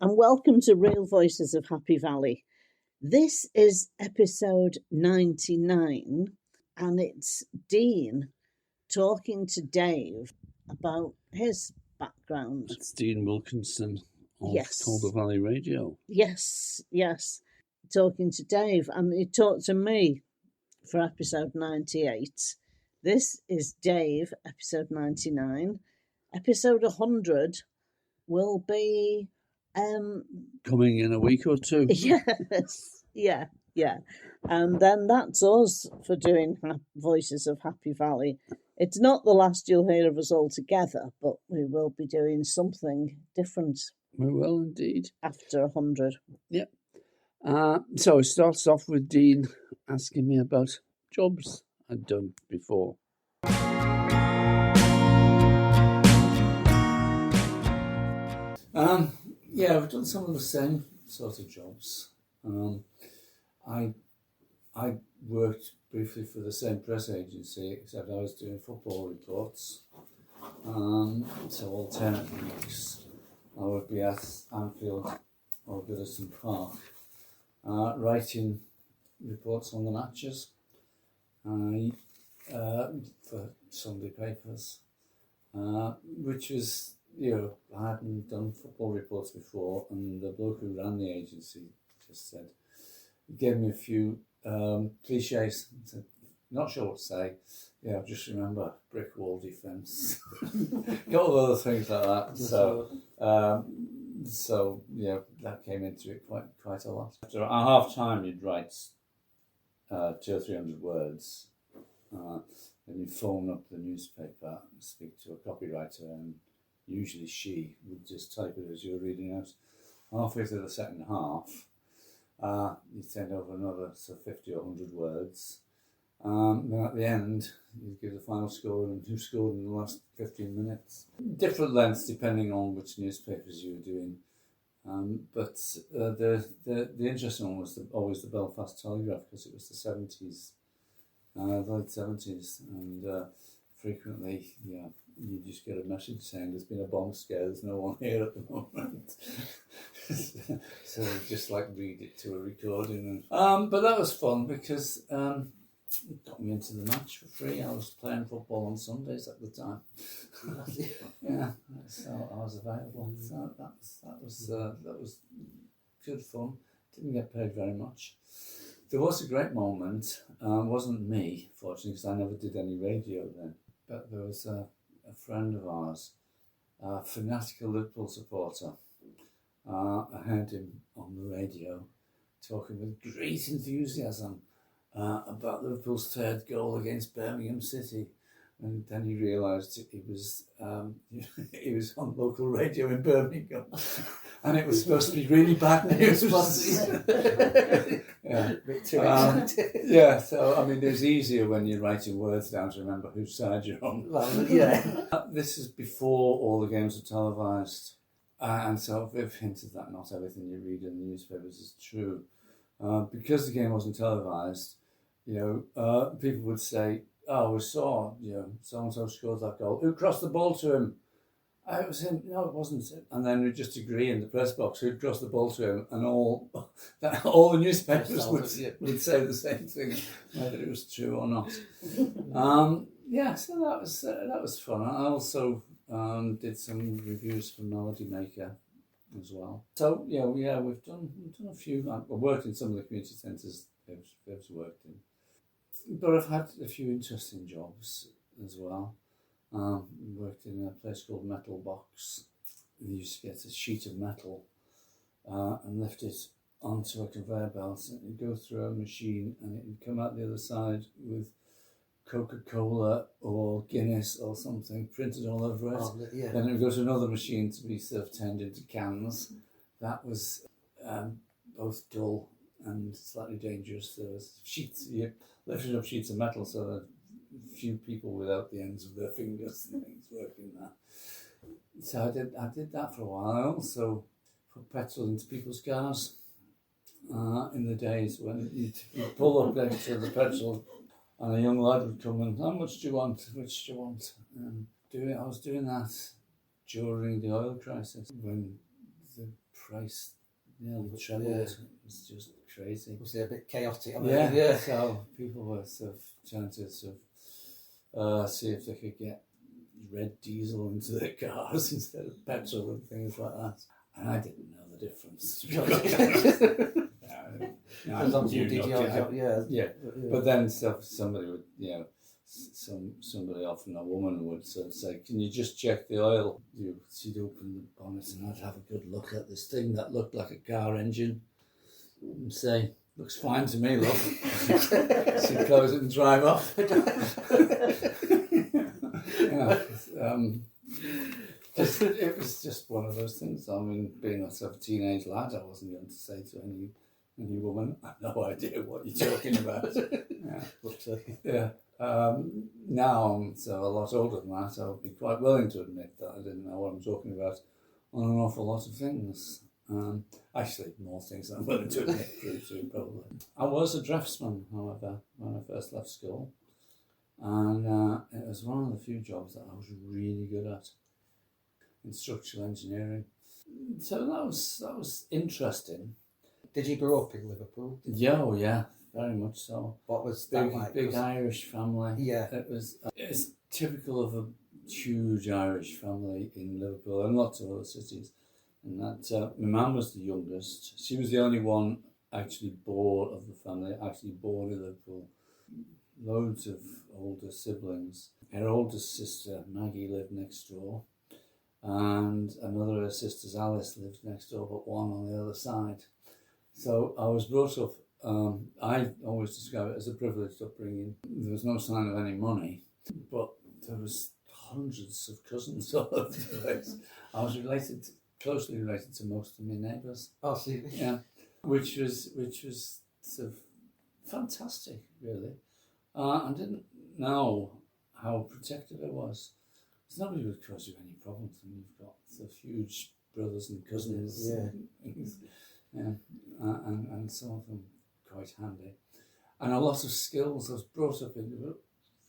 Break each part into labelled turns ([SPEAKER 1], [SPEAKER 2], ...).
[SPEAKER 1] and welcome to Real Voices of Happy Valley. This is episode 99, and it's Dean talking to Dave about his background.
[SPEAKER 2] That's Dean Wilkinson of
[SPEAKER 1] Yes.
[SPEAKER 2] Calder Valley Radio.
[SPEAKER 1] Yes, talking to Dave, and he talked to me for episode 98. This is Dave, episode 99. Episode 100 will be
[SPEAKER 2] coming in a week or two.
[SPEAKER 1] Yes, yeah. And then that's us for doing Voices of Happy Valley. It's not the last you'll hear of us all together, but we will be doing something different.
[SPEAKER 2] We will indeed.
[SPEAKER 1] After 100.
[SPEAKER 2] Yep. So it starts off with Dean asking me about jobs I'd done before. Yeah, I've done some of the same sort of jobs. I worked briefly for the same press agency, except I was doing football reports. So alternate weeks, I would be at Anfield or Goodison Park, writing reports on the matches for Sunday papers, which was, I hadn't done football reports before, and the bloke who ran the agency just said, he gave me a few cliches, and said, not sure what to say, just remember brick wall defence, got all other things like that. So that came into it quite a lot. After a half time, you'd write 200 or 300 words, and you'd phone up the newspaper and speak to a copywriter, and usually she would just type it as you were reading out. Halfway through the second half, you'd send over another 50 or 100 words. Then at the end, you'd give the final score and who scored in the last 15 minutes. Different lengths depending on which newspapers you were doing. But the interesting one was always the Belfast Telegraph, because it was the 70s, the late 70s, and frequently, you just get a message saying there's been a bomb scare, there's no one here at the moment. So you just read it to a recording. But that was fun because it got me into the match for free. I was playing football on Sundays at the time. Yeah, so I was available. So that was good fun. Didn't get paid very much. There was a great moment. It wasn't me, fortunately, because I never did any radio then. But there was a friend of ours, a fanatical Liverpool supporter. I heard him on the radio talking with great enthusiasm about Liverpool's third goal against Birmingham City. And then he realised he was on local radio in Birmingham, and it was supposed to be really bad news. Yeah. So I mean, it's easier when you're writing words down to remember whose side you're on. This is before all the games were televised, and so Viv hinted that not everything you read in the newspapers is true, because the game wasn't televised. People would say, "Oh, we saw, so-and-so scored that goal. Who crossed the ball to him?" It was him. No, it wasn't. And then we'd just agree in the press box who'd crossed the ball to him, and all the newspapers would say the same thing, whether it was true or not. So that was fun. I also did some reviews for Melody Maker as well. So we've done a few. I've worked in some of the community centres Viv's worked in. But I've had a few interesting jobs as well. Worked in a place called Metal Box. We used to get a sheet of metal and lift it onto a conveyor belt, and it'd go through a machine, and it'd come out the other side with Coca-Cola or Guinness or something printed all over it. Then it would go to another machine to be turned into cans. That was both dull and slightly dangerous. There was sheets, you lifted up sheets of metal, so that few people without the ends of their fingers and things working that. So I did that for a while. I also put petrol into people's cars in the days when you'd pull up next to the petrol, and a young lad would come and, "How much do you want? Which do you want?" I was doing that during the oil crisis, when the Christ, nearly trebled.
[SPEAKER 3] Yeah.
[SPEAKER 2] It was just crazy.
[SPEAKER 3] Was it a bit chaotic?
[SPEAKER 2] Yeah. So people were sort of trying to see if they could get red diesel into their cars instead of petrol and things like that. And I didn't know the difference. Yeah. But then somebody would, somebody, often a woman, would sort of say, "Can you just check the oil?" She'd open the bonnet and I'd have a good look at this thing that looked like a car engine and say, "Looks fine to me, love." She'd close it and drive off. It was just one of those things. I mean, being a sort of teenage lad, I wasn't going to say to any woman, "I have no idea what you're talking about." Now I'm a lot older than that. I would be quite willing to admit that I didn't know what I'm talking about on an awful lot of things. Actually, more things than I'm willing to admit to, probably. I was a draftsman, however, when I first left school. And it was one of the few jobs that I was really good at, in structural engineering. So that was interesting.
[SPEAKER 3] Did you grow up in Liverpool?
[SPEAKER 2] Yeah, very much so.
[SPEAKER 3] What was that like?
[SPEAKER 2] Big Irish family.
[SPEAKER 3] Yeah.
[SPEAKER 2] It's typical of a huge Irish family in Liverpool and lots of other cities. And that my mum was the youngest. She was the only one actually born of the family, actually born in Liverpool. Loads of older siblings. Her oldest sister, Maggie, lived next door. And another of her sisters, Alice, lived next door, but one on the other side. So I was brought up, I always describe it as a privileged upbringing. There was no sign of any money, but there was hundreds of cousins all over the place. I was closely related to most of my neighbours.
[SPEAKER 3] Oh, see.
[SPEAKER 2] Yeah, which was sort of fantastic, really. I didn't know how protected it was. Because nobody would cause you any problems when you've got sort of huge brothers and cousins. And some of them quite handy. And a lot of skills. I was brought up into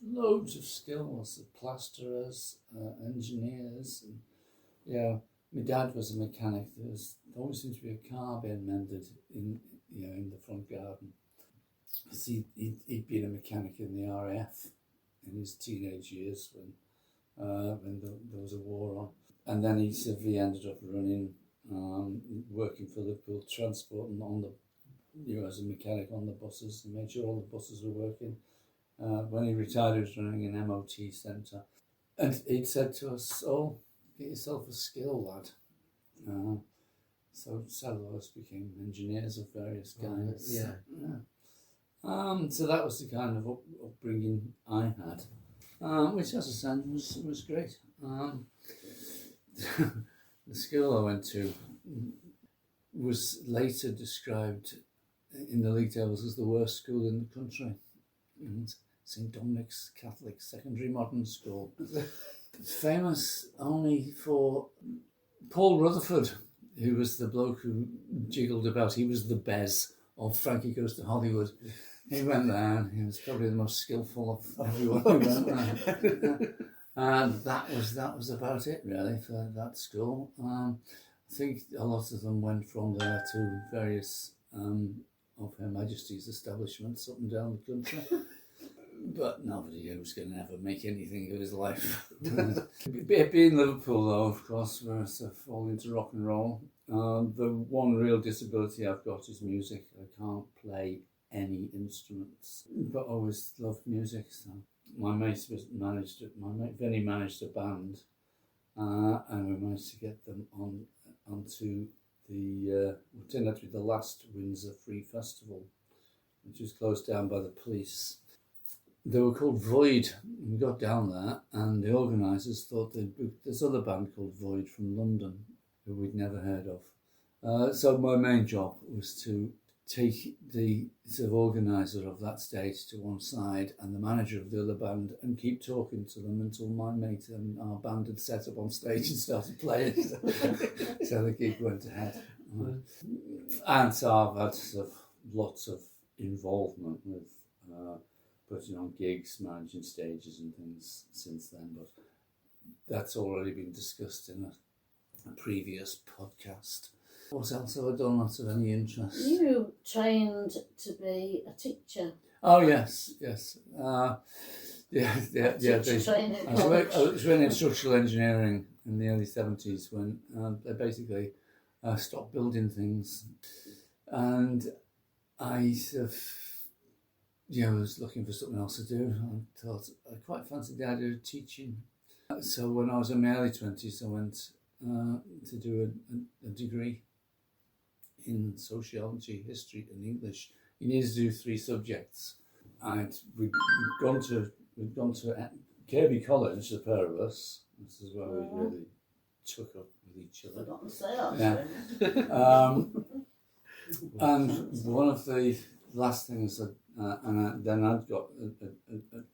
[SPEAKER 2] loads of skills, plasterers, engineers. And, my dad was a mechanic. There always seemed to be a car being mended in the front garden. Because he'd been a mechanic in the RAF in his teenage years when there was a war on. And then he ended up running, working for Liverpool Transport and as a mechanic on the buses. He made sure all the buses were working. When he retired, he was running an MOT centre. And he'd said to us, "Oh, get yourself a skill, lad." So several of us became engineers of various kinds. So that was the kind of upbringing I had, which, as I said, was great. The school I went to was later described in the league tables as the worst school in the country. And St Dominic's Catholic Secondary Modern School. Famous only for Paul Rutherford, who was the bloke who jiggled about. He was the Bez of Frankie Goes to Hollywood. He went there and he was probably the most skillful of everyone who went there. And that was about it, really, for that school. I think a lot of them went from there to various of Her Majesty's establishments up and down the country. But nobody who was going to ever make anything of his life. Being Liverpool, though, of course, we're sort of all into rock and roll. The one real disability I've got is music. I can't play any instruments, but I always loved music. So my mate Vinny managed a band, and we managed to get them onto the what turned out to be the last Windsor Free Festival, which was closed down by the police. They were called Void. We got down there, and the organisers thought they'd booked this other band called Void from London, who we'd never heard of. So my main job was to take the sort of organiser of that stage to one side and the manager of the other band and keep talking to them until my mate and our band had set up on stage and started playing. So the gig went ahead. And so I've had sort of lots of involvement with putting on gigs, managing stages and things since then, but that's already been discussed in a previous podcast. What else have I done that's of any interest?
[SPEAKER 1] You trained to be a teacher.
[SPEAKER 2] Oh, yes. Yeah.
[SPEAKER 1] Teacher training
[SPEAKER 2] I
[SPEAKER 1] college.
[SPEAKER 2] was in structural engineering in the early 70s when they basically stopped building things. And I sort of, was looking for something else to do. I thought I quite fancied the idea of teaching. So when I was in my early 20s, I went to do a degree in sociology, history and English. You need to do 3 subjects. We'd gone to Kirby College, the pair of us. This is where we really took up with each other.
[SPEAKER 1] Forgotten to say that.
[SPEAKER 2] And one of the last things that, then I'd got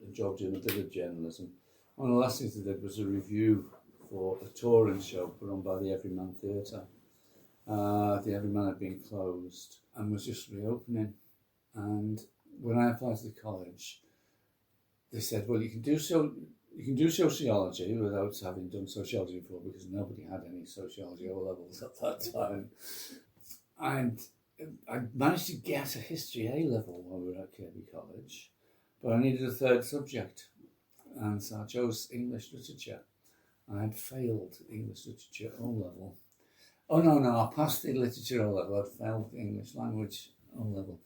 [SPEAKER 2] a job doing a bit of journalism. One of the last things I did was a review for a touring show put on by the Everyman Theatre. The Everyman had been closed and was just reopening. And when I applied to the college, they said, well, you can do sociology without having done sociology before, because nobody had any sociology O levels at that time. And I managed to get a history A level while we were at Kirby College, but I needed a 3rd subject, and so I chose English literature. I had failed English literature O level. Oh no, I passed the literature O level. I'd failed the English language O level.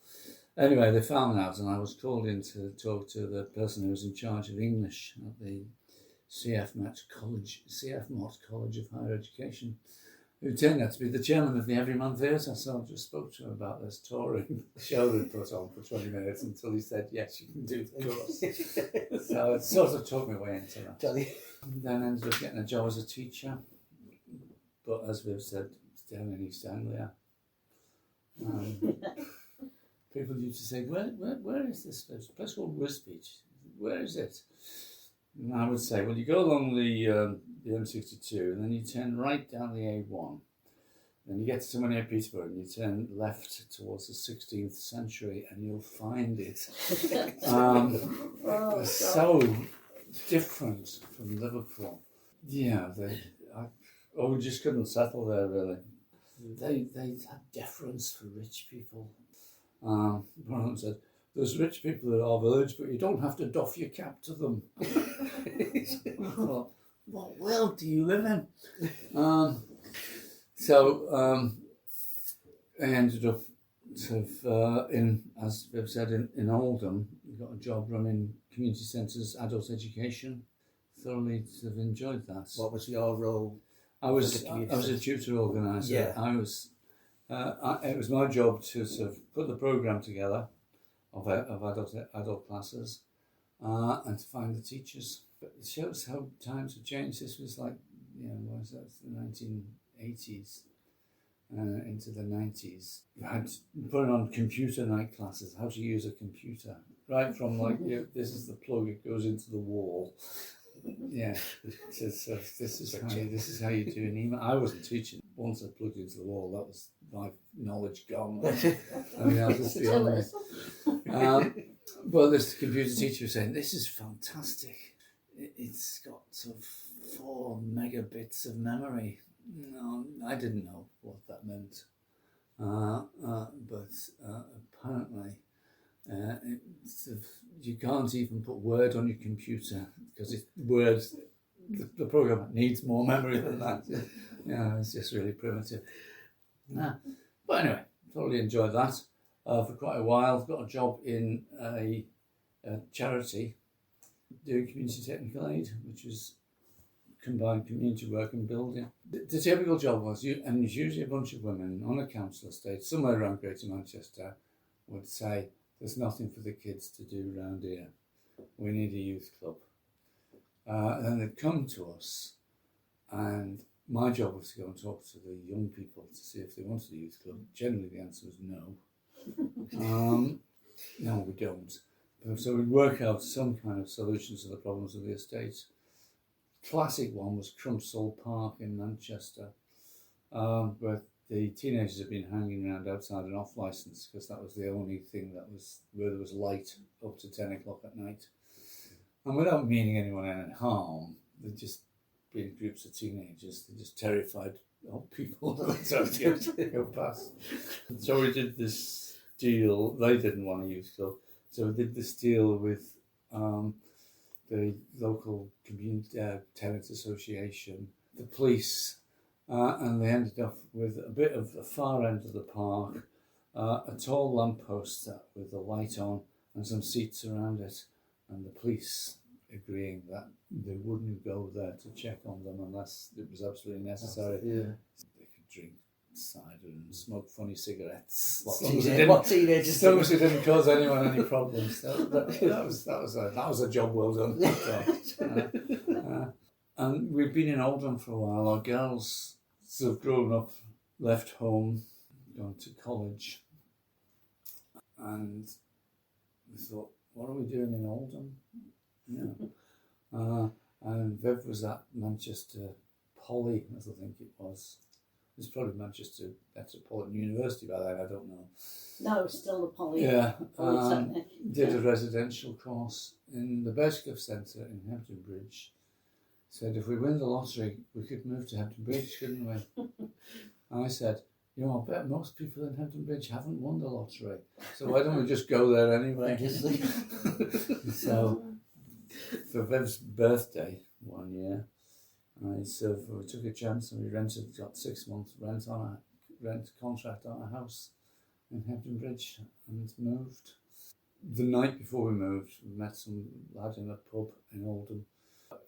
[SPEAKER 2] Anyway, they found out, and I was called in to talk to the person who was in charge of English at the CF Mott College of Higher Education, who turned out to be the chairman of the Everyman Theatre. So I just spoke to him about this touring show they'd put on for 20 minutes until he said, yes, you can do the course. So it sort of took me way into that. Then I ended up getting a job as a teacher. But as we've said, it's down in East Anglia. People used to say, where is this place? A place called Wisbech. Where is it? And I would say, well, you go along the M62 and then you turn right down the A1. Then you get to somewhere near Peterborough and you turn left towards the 16th century and you'll find it. So different from Liverpool. Yeah, we just couldn't settle there, really. They had deference for rich people. One of them said, there's rich people in our village, but you don't have to doff your cap to them. I thought, what world do you live in? So I ended up sort of as we've said, in Oldham. Got a job running community centres, adult education. Thoroughly sort of enjoyed that.
[SPEAKER 3] What was your role?
[SPEAKER 2] I was a tutor organiser.
[SPEAKER 3] Yeah.
[SPEAKER 2] It was my job to sort of put the programme together of adult classes and to find the teachers. But it shows how times have changed. This was like, what was that, the 1980s into the 90s. You had putting on computer night classes, how to use a computer, right from like, this is the plug, it goes into the wall. Yeah, this is how you do an email. I wasn't teaching. Once I plugged into the wall, that was my knowledge gone. I mean, I was beyond me. But this computer teacher was saying, "This is fantastic. It's got sort of 4 megabits of memory." No, I didn't know what that meant, but apparently. You can't even put Word on your computer because the program needs more memory than that. It's just really primitive. But anyway, totally enjoyed that for quite a while. Got a job in a charity doing community technical aid, which is combined community work and building. The typical job was, and it's usually a bunch of women on a council estate somewhere around Greater Manchester would say, there's nothing for the kids to do around here. We need a youth club. And then they'd come to us, and my job was to go and talk to the young people to see if they wanted a youth club. Generally, the answer was no. No, we don't. So we'd work out some kind of solutions to the problems of the estate. Classic one was Crumpsall Park in Manchester, where the teenagers had been hanging around outside an off licence because that was the only thing where there was light up to 10 o'clock at night. And without meaning anyone any harm, they'd just been groups of teenagers. They're just terrified old people to go past. So we did this deal. They didn't want a youth club, so we did this deal with the local community tenants association, the police, and they ended up with a bit of the far end of the park, a tall lamppost with a light on and some seats around it, and the police agreeing that they wouldn't go there to check on them unless it was absolutely necessary.
[SPEAKER 3] Yeah.
[SPEAKER 2] They could drink cider and smoke funny cigarettes.
[SPEAKER 3] What
[SPEAKER 2] As
[SPEAKER 3] teenagers?
[SPEAKER 2] long as it didn't cause anyone any problems. That was a job well done. And we've been in Oldham for a while. Our girls sort of grown up, left home, gone to college, and we thought, what are we doing in Oldham? Yeah. And Viv was at Manchester Poly, as I think it was. It was probably Manchester Metropolitan University by then, I don't know.
[SPEAKER 1] No, it's still the Poly.
[SPEAKER 2] Yeah.
[SPEAKER 1] Polytechnic.
[SPEAKER 2] Did a residential course in the Birchcliff Centre in Hampton Bridge. Said if we win the lottery, we could move to Hampton Bridge, couldn't we? And I said, I bet most people in Hampton Bridge haven't won the lottery. So why don't we just go there anyway? So for Viv's birthday one year, we took a chance and we got 6 months rent contract on a house in Hampton Bridge and moved. The night before we moved, we met some lad in a pub in Oldham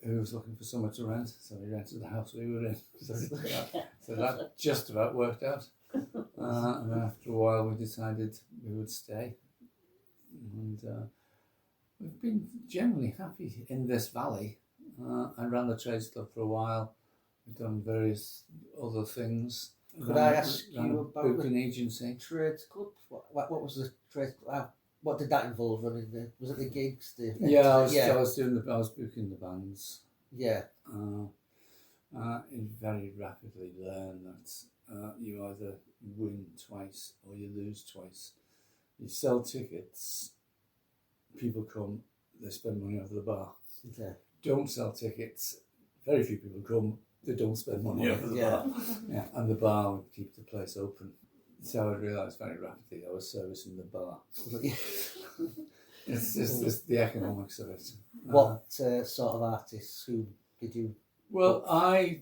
[SPEAKER 2] who was looking for somewhere to rent, so we rented the house we were in. So that just about worked out. And then after a while we decided we would stay. And we've been generally happy in this valley. I ran the trades club for a while. We've done various other things.
[SPEAKER 3] Could I ask you about
[SPEAKER 2] booking agency?
[SPEAKER 3] Trades club? What was the trades club? What did that involve? Running was it the gigs?
[SPEAKER 2] I was booking the bands.
[SPEAKER 3] Yeah.
[SPEAKER 2] You very rapidly learn that you either win twice or you lose twice. You sell tickets, people come, they spend money over the bar.
[SPEAKER 3] Okay.
[SPEAKER 2] Don't sell tickets, very few people come, they don't spend money over the bar. Yeah, and the bar would keep the place open. So I realised very rapidly I was servicing the bar. It's just the economics of it.
[SPEAKER 3] What sort of artists? Who did you?
[SPEAKER 2] Well, I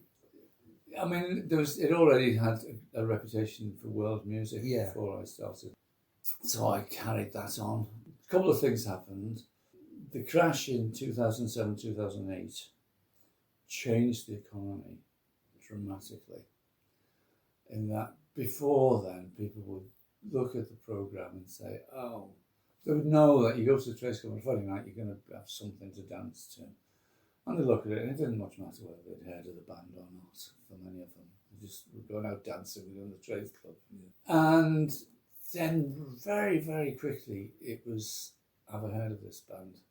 [SPEAKER 2] mean, it already had a reputation for world music before I started. So I carried that on. A couple of things happened. The crash in 2007, 2008 changed the economy dramatically. In that before then, people would look at the programme and say, oh, they would know that you go to the Trades Club on Friday night, you're going to have something to dance to. And they look at it, and it didn't much matter whether they'd heard of the band or not, for many of them. They just were going out dancing within the Trades Club. And then very, very quickly, it was, have I heard of this band?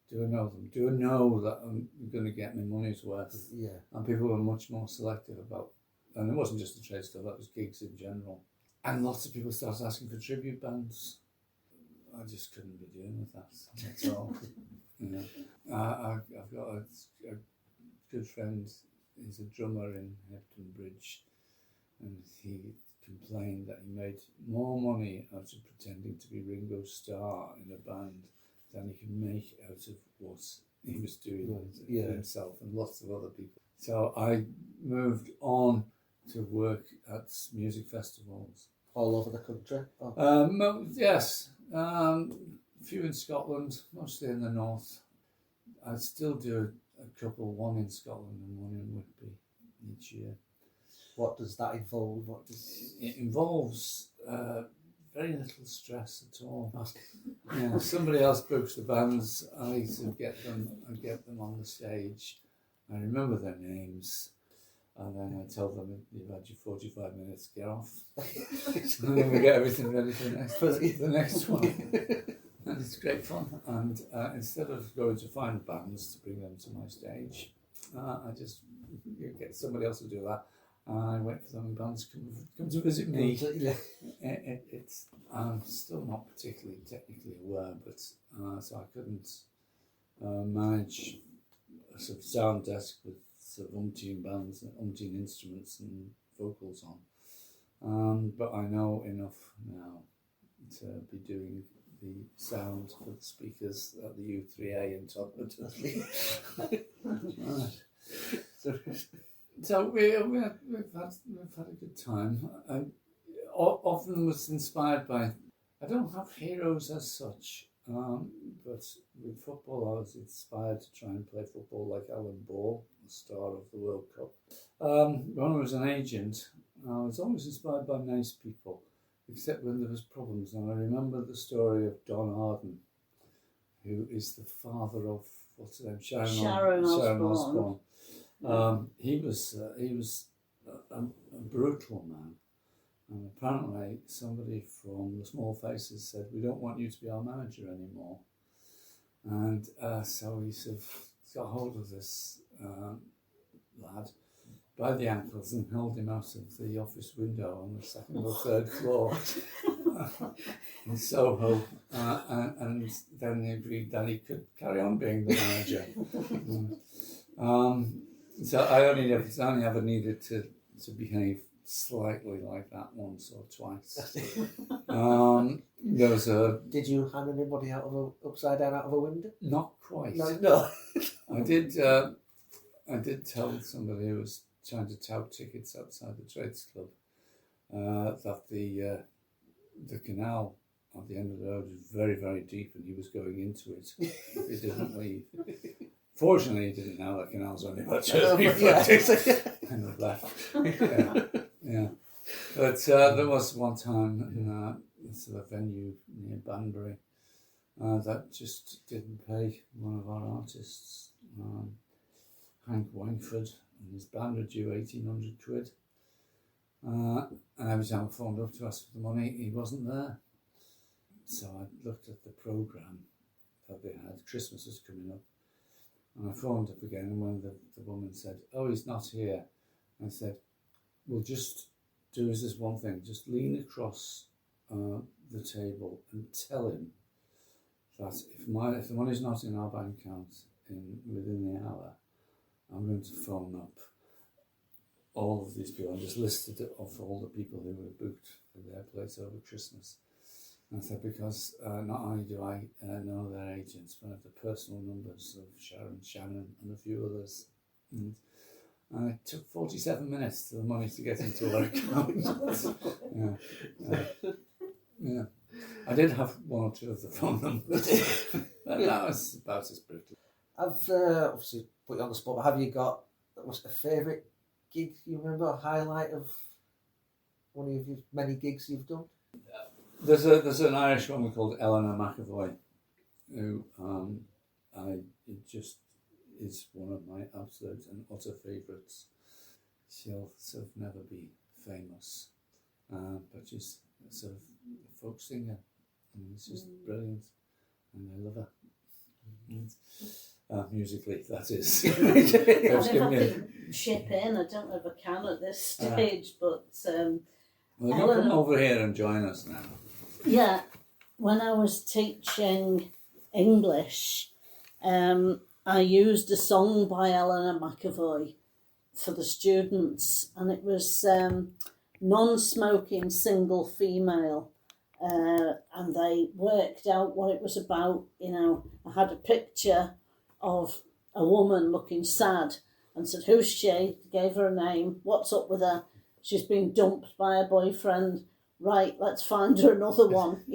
[SPEAKER 2] Do I know them? Do I know that I'm going to get my money's worth?
[SPEAKER 3] Yeah. And
[SPEAKER 2] people were much more selective about, and it wasn't just the Trades Club, that was gigs in general. And lots of people started asking for tribute bands. I just couldn't be doing with that at all. I've got a good friend, he's a drummer in Hampton Bridge, and he complained that he made more money out of pretending to be Ringo Starr in a band than he could make out of what he was doing for himself and lots of other people. So I moved on to work at music festivals.
[SPEAKER 3] All over the country?
[SPEAKER 2] Yes. A few in Scotland, mostly in the north. I still do a couple, one in Scotland and one in Whitby each year.
[SPEAKER 3] What does that involve?
[SPEAKER 2] It involves very little stress at all. Yeah, somebody else books the bands. I sort of get them on the stage. I remember their names. And then I tell them, you've had your 45 minutes, get off. And then we get everything ready for the next one. And it's great fun. And instead of going to find bands to bring them to my stage, I just get somebody else to do that. I wait for them and bands come to visit me. I'm still not particularly technically aware, but so I couldn't manage a sort of sound desk with sort of umpteen bands and umpteen instruments and vocals on. But I know enough now to be doing the sound for the speakers at the U3A in Tottenham. Right. So we've had a good time. I often was inspired by. I don't have heroes as such, but with football, I was inspired to try and play football like Alan Ball, the star of the World Cup. When I was an agent, I was always inspired by nice people, except when there was problems. And I remember the story of Don Arden, who is the father of what's her name, Sharon Osbourne. He was a brutal man, and apparently somebody from the Small Faces said, "We don't want you to be our manager anymore." And so he sort of got hold of this lad by the ankles and held him out of the office window on the second or third floor in Soho, and then he agreed that he could carry on being the manager. So I only ever needed to behave slightly like that once or twice. There was
[SPEAKER 3] Did you hand anybody upside down out of a window?
[SPEAKER 2] Not quite.
[SPEAKER 3] No.
[SPEAKER 2] I did tell somebody who was trying to tout tickets outside the Trades Club that the canal at the end of the road was very, very deep and he was going into it if he didn't leave. Fortunately, he didn't know that canal's only about 2 foot and have left. Yeah. But there was one time in sort of venue near Banbury that just didn't pay one of our artists, Hank Wangford, and his band were due 1,800 quid. And every time I phoned up to ask for the money, he wasn't there. So I looked at the programme that they had. Christmas was coming up. And I phoned up again, and when the woman said, "Oh, he's not here," I said, "We'll just do this one thing. Just lean across the table and tell him that if the money's not in our bank account within the hour, I'm going to phone up all of these people." I just listed off all the people who were booked for their place over Christmas. And I said, because not only do I know their agents, but I have the personal numbers of Shannon, and a few others. And it took 47 minutes for the money to get into our account. Yeah. I did have one or two of the phone numbers. But that was about as brutal.
[SPEAKER 3] I've obviously put you on the spot, but have you got a favourite gig you remember, a highlight of one of your many gigs you've done?
[SPEAKER 2] There's an Irish woman called Eleanor McAvoy, who it just is one of my absolute and utter favourites. She'll sort of never be famous, but she's a sort of folk singer, and it's just brilliant, and I love her. Musically, that is.
[SPEAKER 1] I don't know if I can chip in. I don't know if I can at this stage, but
[SPEAKER 2] well, you come over here and join us now.
[SPEAKER 1] Yeah, when I was teaching English, I used a song by Eleanor McAvoy for the students, and it was non-smoking single female, and they worked out what it was about. You know, I had a picture of a woman looking sad and said, "Who's she?" Gave her a name. "What's up with her?" "She's been dumped by her boyfriend." "Right, let's find her another one."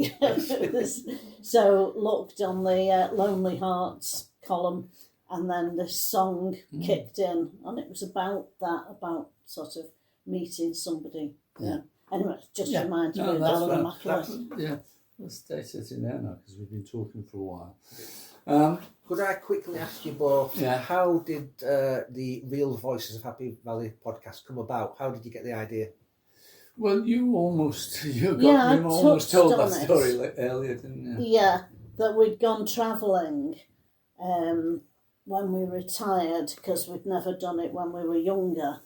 [SPEAKER 1] So looked on the Lonely Hearts column, and then this song kicked in, and it was about that, about sort of meeting somebody. Yeah. Anyway, just reminded me of Eleanor McAvoy.
[SPEAKER 2] Yeah, let's stay sitting there now because we've been talking for a while.
[SPEAKER 3] Could I quickly ask you both, how did the Real Voices of Happy Valley podcast come about? How did you get the idea?
[SPEAKER 2] Well, you almost told that story earlier, didn't you?
[SPEAKER 1] Yeah, that we'd gone travelling when we retired, because we'd never done it when we were younger.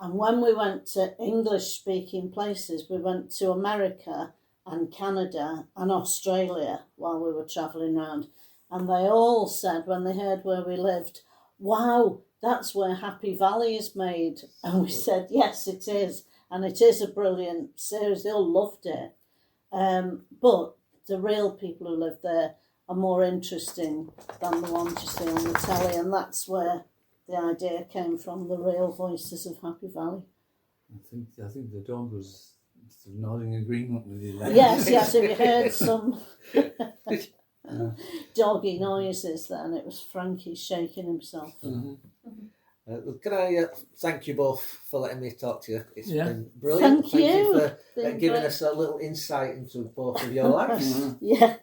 [SPEAKER 1] And when we went to English-speaking places, we went to America and Canada and Australia while we were travelling around. And they all said, when they heard where we lived, "Wow, that's where Happy Valley is made." And we said, "Yes, it is." And it is a brilliant series. They all loved it. But the real people who live there are more interesting than the ones you see on the telly, and that's where the idea came from, the real voices of Happy Valley.
[SPEAKER 2] I think the dog was nodding agreement with you there.
[SPEAKER 1] Yes, if you heard some doggy noises then, it was Frankie shaking himself.
[SPEAKER 3] Mm-hmm. Can I thank you both for letting me talk to you? It's been
[SPEAKER 1] Thank
[SPEAKER 3] brilliant. Thank you for
[SPEAKER 1] Been
[SPEAKER 3] giving
[SPEAKER 1] great.
[SPEAKER 3] us a little insight into both of your lives.
[SPEAKER 1] Yeah.